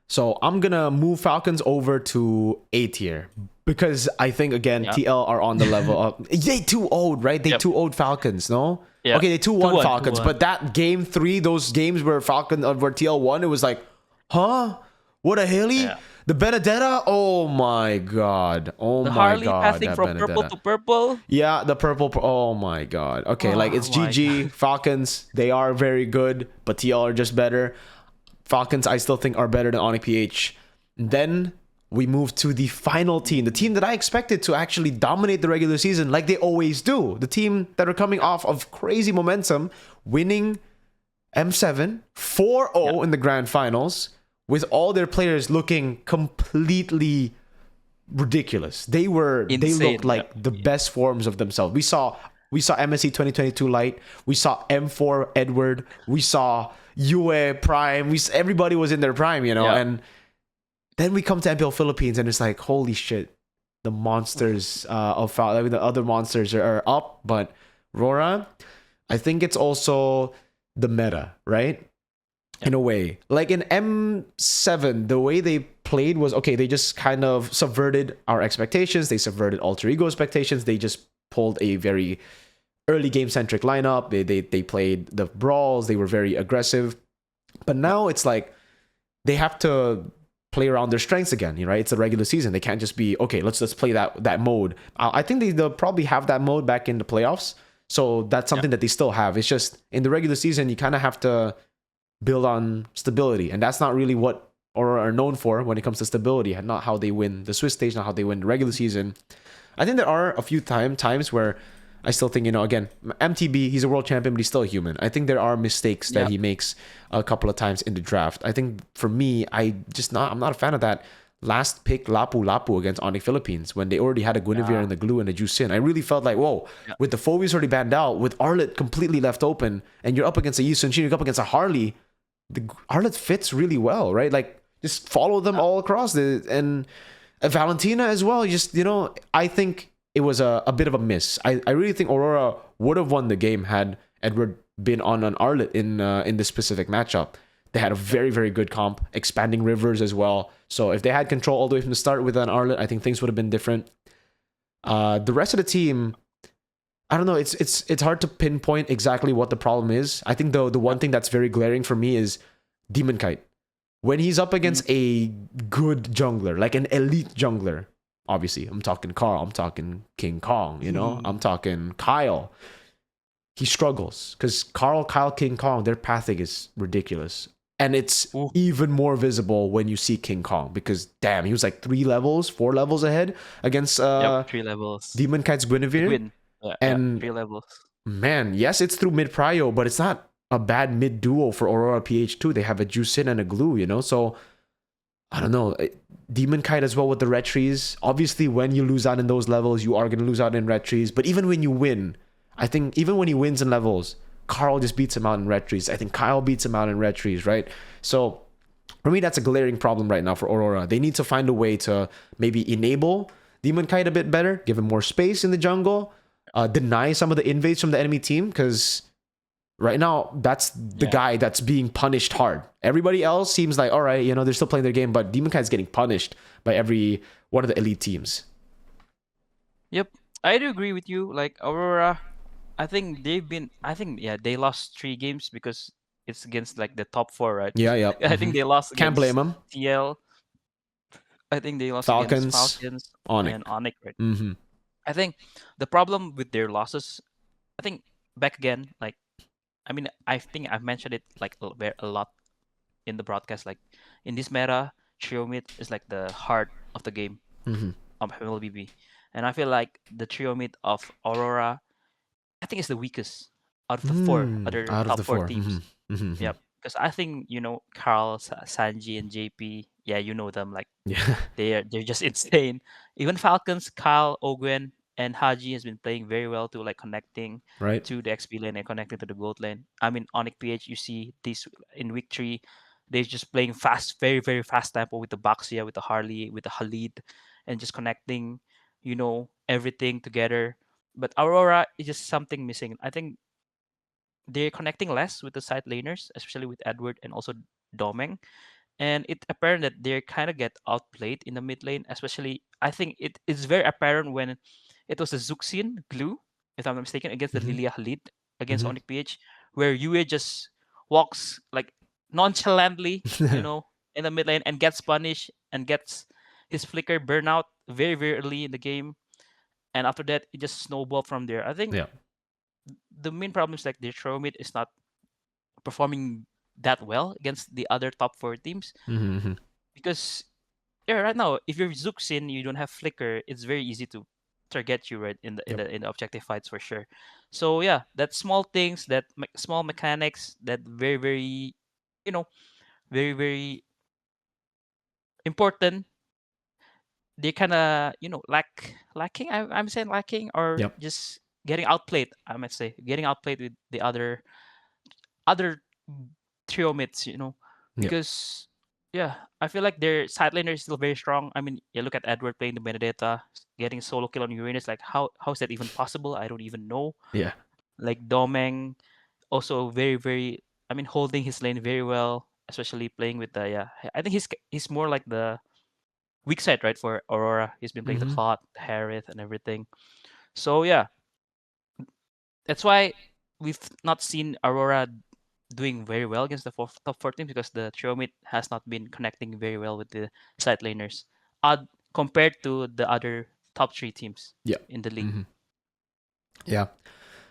So I'm gonna move Falcons over to A tier because I think again Yeah. TL are on the level of they too old, right? They Yep. too old Falcons, no? Yeah. Okay, they 2-1 2-1, Falcons, 2-1. but that game 3, those games where where TL won, it was like, huh? What a hilly? Yeah. The Benedetta? Oh my god. Oh The my Harley god, passing that from purple Benedetta. to purple. Yeah, the purple. Oh my god. Okay, like it's Oh my GG. God. Falcons, they are very good, but TL are just better. Falcons, I still think are better than ONIC PH. Then we move to the final team, the team that I expected to actually dominate the regular season like they always do. The team that are coming off of crazy momentum, winning M7 4-0 in the grand finals with all their players looking completely ridiculous. They Insane. looked like the best forms of themselves. We saw MSC 2022 Light. We saw M4 Edward. We saw Yue Prime. Everybody was in their prime, Yeah. And then we come to MPL Philippines, and it's like, holy shit, the monsters the other monsters are up. But Rora, I think it's also the meta, right? In a way, like in M7, the way they played was okay. They just kind of subverted our expectations. They subverted alter ego expectations. They just pulled a very early game centric lineup. They played the brawls. They were very aggressive. But now it's like they have to play around their strengths again, right? It's the regular season. They can't just be okay. Let's play that mode. I think they'll probably have that mode back in the playoffs. So that's something that they still have. It's just in the regular season, you kind of have to build on stability, and that's not really what Aurora are known for when it comes to stability, and not how they win the Swiss stage, not how they win the regular season. I think there are a few times where I still think, again, MTB, he's a world champion, but he's still a human. I think there are mistakes that he makes a couple of times in the draft. I think for me, I'm not a fan of that. last pick Lapu Lapu against ONIC Philippines when they already had a Guinevere and the Glue and a Juicin. I really felt like, whoa, with the Phobies already banned out, with Arlet completely left open, and you're up against a Yi Sun Shin, you're up against a Harley, the Arlet fits really well, right? Like, just follow them all across. And Valentina as well. Just, I think it was a bit of a miss. I really think Aurora would have won the game had Edward been on an Arlet in this specific matchup. They had a very, very good comp, expanding rivers as well. So if they had control all the way from the start with an Arlet, I think things would have been different. The rest of the team, I don't know. It's hard to pinpoint exactly what the problem is. I think the one thing that's very glaring for me is Demon Kite. When he's up against a good jungler, like an elite jungler, obviously, I'm talking Carl, I'm talking King Kong, I'm talking Kyle. He struggles because Kyle, King Kong, their pathing is ridiculous. And it's even more visible when you see King Kong because, damn, he was like 4 levels ahead against 3 levels. Demon Kite's Guinevere. And 3 levels. Man, yes, it's through mid prio, but it's not a bad mid duo for Aurora PH too. They have a Juicin and a Glue, So I don't know. Demon Kite as well with the retries. Obviously, when you lose out in those levels, you are going to lose out in retries. But even when you win, I think even when he wins in levels, Carl just beats him out in retries. I think Kyle beats him out in retries, right? So for me, that's a glaring problem right now for Aurora. They need to find a way to maybe enable Demon Kite a bit better, give him more space in the jungle, deny some of the invades from the enemy team, because right now that's the guy that's being punished hard. Everybody else seems like, all right, they're still playing their game, but Demon Kite's getting punished by every one of the elite teams. Yep, I do agree with you. Like Aurora, I think they lost 3 games because it's against like the top 4, right? Yeah. I think they lost against Can't blame them. TL. I think they lost Falcons, against Falcons ONIC. and ONIC, right? Mm-hmm. I think the problem with their losses, I think back again, like, I think I've mentioned it like a lot in the broadcast. Like in this meta, trio mid is like the heart of the game of MLBB, and I feel like the trio mid of Aurora, I think it's the weakest out of the 4 other top 4 teams. Mm-hmm. Yep, because I think Carl, Sanji, and JP. Yeah, you know them. Like they're just insane. Even Falcons, Kyle, Ogwen, and Haji has been playing very well to like connecting to the XP lane and connecting to the gold lane. ONIC PH, you see this in week 3, they're just playing fast, very, very fast tempo with the Baxia, with the Harley, with the Halid, and just connecting, everything together. But Aurora is just something missing. I think they're connecting less with the side laners, especially with Edward and also Domeng. And it's apparent that they kind of get outplayed in the mid lane, especially I think it is very apparent when it was the Zuxin Glue, if I'm not mistaken, against the Lilia Halid against ONIC PH, where Yue just walks like nonchalantly, in the mid lane and gets punished and gets his flicker burnout very, very early in the game. And after that, it just snowballed from there. I think the main problem is like their throw mid is not performing that well against the other top 4 teams. Because right now, if you're Zuxin, you don't have flicker, it's very easy to target you right in the objective fights for sure. So yeah, that small things, that small mechanics, that very, very, very, very important. They kind of lacking. I'm saying lacking or just getting outplayed. I might say getting outplayed with the other trio mids. Because I feel like their side laner is still very strong. You look at Edward playing the Benedetta, getting solo kill on Uranus. Like how is that even possible? I don't even know. Yeah. Like Domeng, also very, very. Holding his lane very well, especially playing with the I think he's more like the weak side, right, for Aurora. He's been playing the Clot, the Harith, and everything. So yeah, that's why we've not seen Aurora doing very well against the top 4 teams, because the trio mid has not been connecting very well with the side laners, compared to the other top 3 teams in the league. Yeah.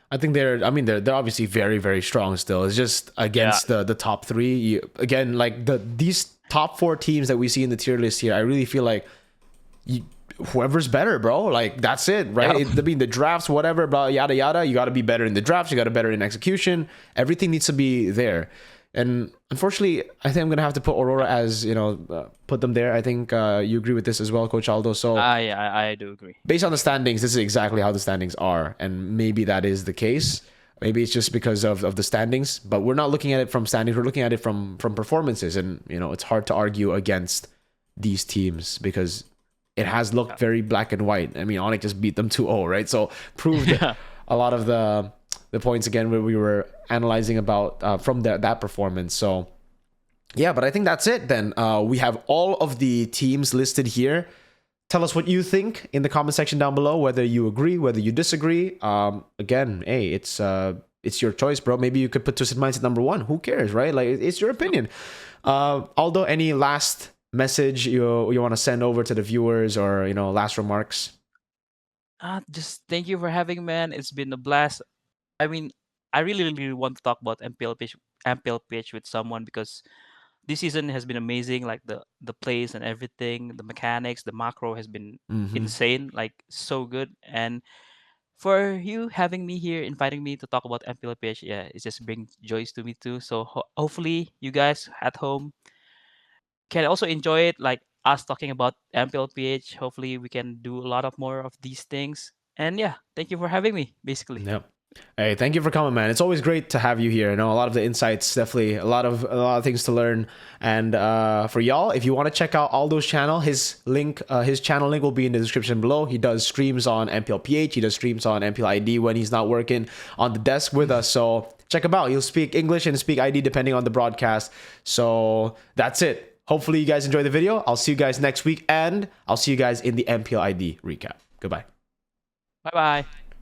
I think they're obviously very, very strong still. It's just against the top 3. Again, like these top 4 teams that we see in the tier list here, I really feel like whoever's better, bro. Like that's it, right? The drafts, whatever, blah, yada yada. You got to be better in the drafts. You got to be better in execution. Everything needs to be there. And unfortunately, I think I'm gonna have to put Aurora as put them there. I think you agree with this as well, Coach Aldo. So I do agree. based on the standings, this is exactly how the standings are, and maybe that is the case. Maybe it's just because of the standings, but we're not looking at it from standings. We're looking at it from performances, and it's hard to argue against these teams because it has looked very black and white. I mean, ONIC just beat them 2-0, right? So proved a lot of the points again where we were analyzing about from that performance. So yeah, but I think that's it then. We have all of the teams listed here. Tell us what you think in the comment section down below, whether you agree, whether you disagree. Again, hey, it's your choice, bro. Maybe you could put Twisted Mindset number 1. Who cares, right? Like, it's your opinion. Aldo, any last message you want to send over to the viewers, or last remarks? Just thank you for having me, man. It's been a blast. I mean, I really want to talk about MPL PH with someone because this season has been amazing. Like the plays and everything, the mechanics, the macro has been insane. Like so good. And for you having me here, inviting me to talk about MPL PH, yeah, it just brings joys to me too. So hopefully you guys at home can also enjoy it, like us talking about MPL PH. Hopefully we can do a lot of more of these things. And yeah, thank you for having me, basically. Yep. Hey, thank you for coming, man. It's always great to have you here. I know a lot of the insights, definitely a lot of things to learn. And for y'all, if you want to check out Aldo's channel, his channel link will be in the description below. He does streams on MPL PH. He does streams on MPL ID when he's not working on the desk with us. So check him out. He'll speak English and speak ID depending on the broadcast. So that's it. Hopefully you guys enjoy the video. I'll see you guys next week, and I'll see you guys in the MPL ID recap. Goodbye. Bye-bye.